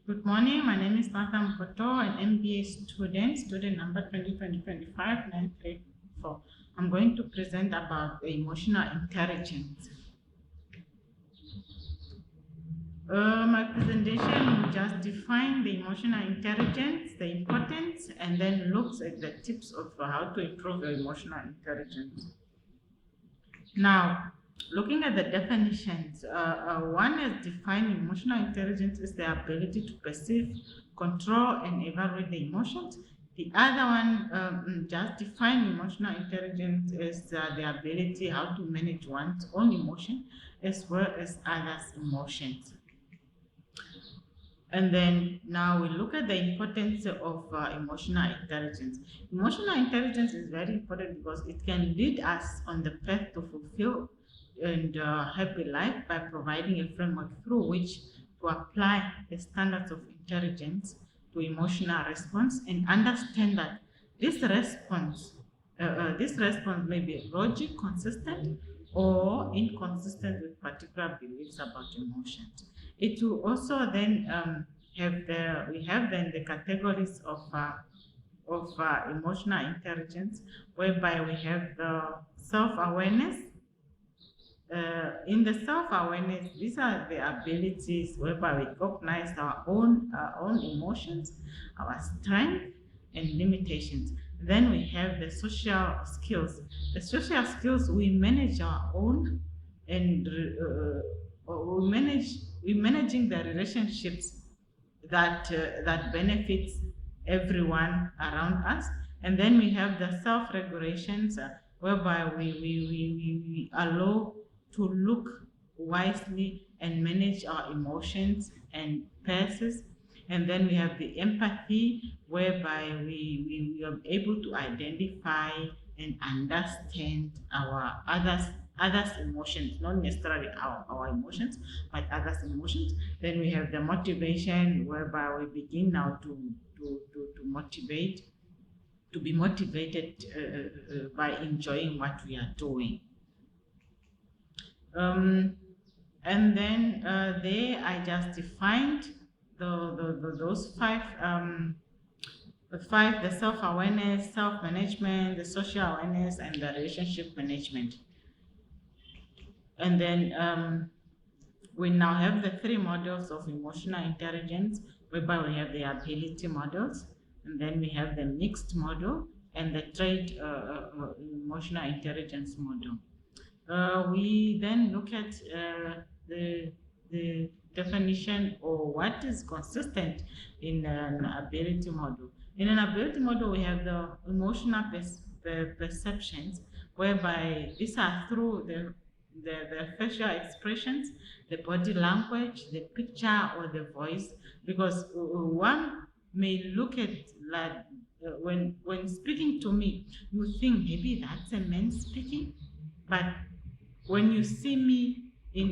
Good morning, my name is Martha Mpoto, an MBA student number 2020-25-934. I'm going to present about emotional intelligence. My presentation will just define the emotional intelligence, the importance, and then looks at the tips of how to improve your emotional intelligence. Now, looking at the definitions, one is defined emotional intelligence is the ability to perceive, control, and evaluate the emotions. The other one, just define emotional intelligence is the ability how to manage one's own emotion as well as others' emotions. And then now we look at the importance of emotional intelligence. Emotional intelligence is very important because it can lead us on the path to fulfill and happy life by providing a framework through which to apply the standards of intelligence to emotional response and understand that this response may be logic consistent or inconsistent with particular beliefs about emotions. It will also then have the categories of emotional intelligence, whereby we have the self-awareness. In the self-awareness, these are the abilities whereby we recognize our own emotions, our strength, and limitations. Then we have the social skills. The social skills, we manage our own and we managing the relationships that benefits everyone around us. And then we have the self-regulations, whereby we allow to look wisely and manage our emotions and passes. And then we have the empathy, whereby we are able to identify and understand our others' emotions, not necessarily our emotions, but others' emotions. Then we have the motivation, whereby we begin now to motivate, to be motivated by enjoying what we are doing. And then there I just defined those five, the self-awareness, self-management, the social awareness, and the relationship management. And then we now have the three models of emotional intelligence, whereby we have the ability models, and then we have the mixed model, and the trait emotional intelligence model. We then look at the definition or what is consistent in an ability model. In an ability model, we have the emotional perceptions, whereby these are through the facial expressions, the body language, the picture, or the voice, because one may look at like when speaking to me, you think maybe that's a man speaking, but when you see me in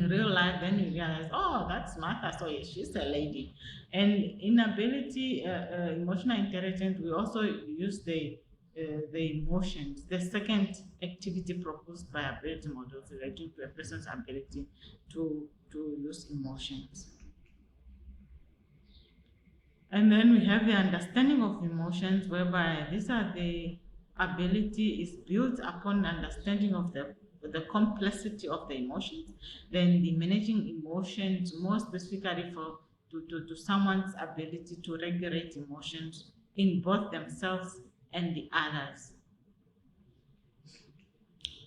real life, then you realize, oh, that's Martha, so she's a lady. And in ability, emotional intelligence, we also use the emotions, the second activity proposed by ability models relating to a person's ability to use emotions. And then we have the understanding of emotions, whereby these are the ability is built upon understanding of the complexity of the emotions, then the managing emotions, more specifically to someone's ability to regulate emotions in both themselves and the others.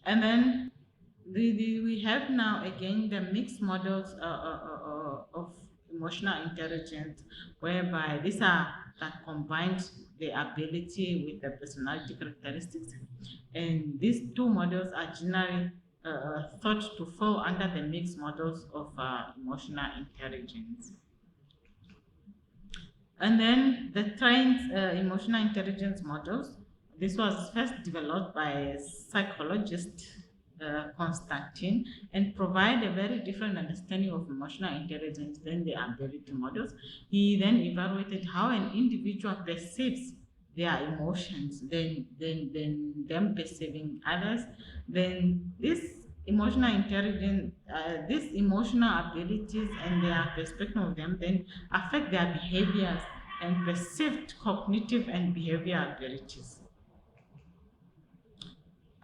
And then we have now again the mixed models of emotional intelligence, whereby these are that combines the ability with the personality characteristics. And these two models are generally thought to fall under the mixed models of emotional intelligence. And then the trained emotional intelligence models, this was first developed by a psychologist, Constantine, and provide a very different understanding of emotional intelligence than the ability models. He then evaluated how an individual perceives their emotions than them perceiving others, then this emotional intelligence, these emotional abilities and their perspective of them then affect their behaviors and perceived cognitive and behavioral abilities.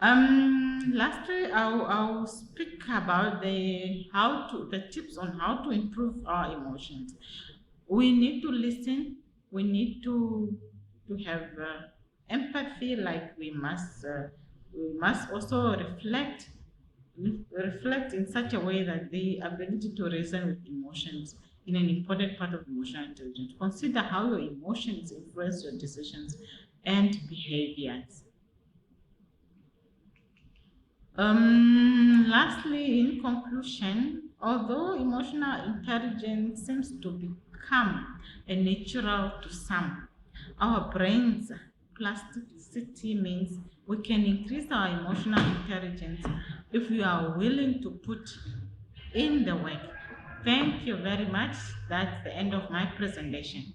Lastly, I'll speak about the tips on how to improve our emotions. We need to listen. We need to have empathy. Like we must also reflect in such a way that the ability to reason with emotions in an important part of emotional intelligence. Consider how your emotions influence your decisions and behaviors. Lastly, in conclusion, although emotional intelligence seems to become a natural to some, our brain's plasticity means we can increase our emotional intelligence if we are willing to put in the work. Thank you very much. That's the end of my presentation.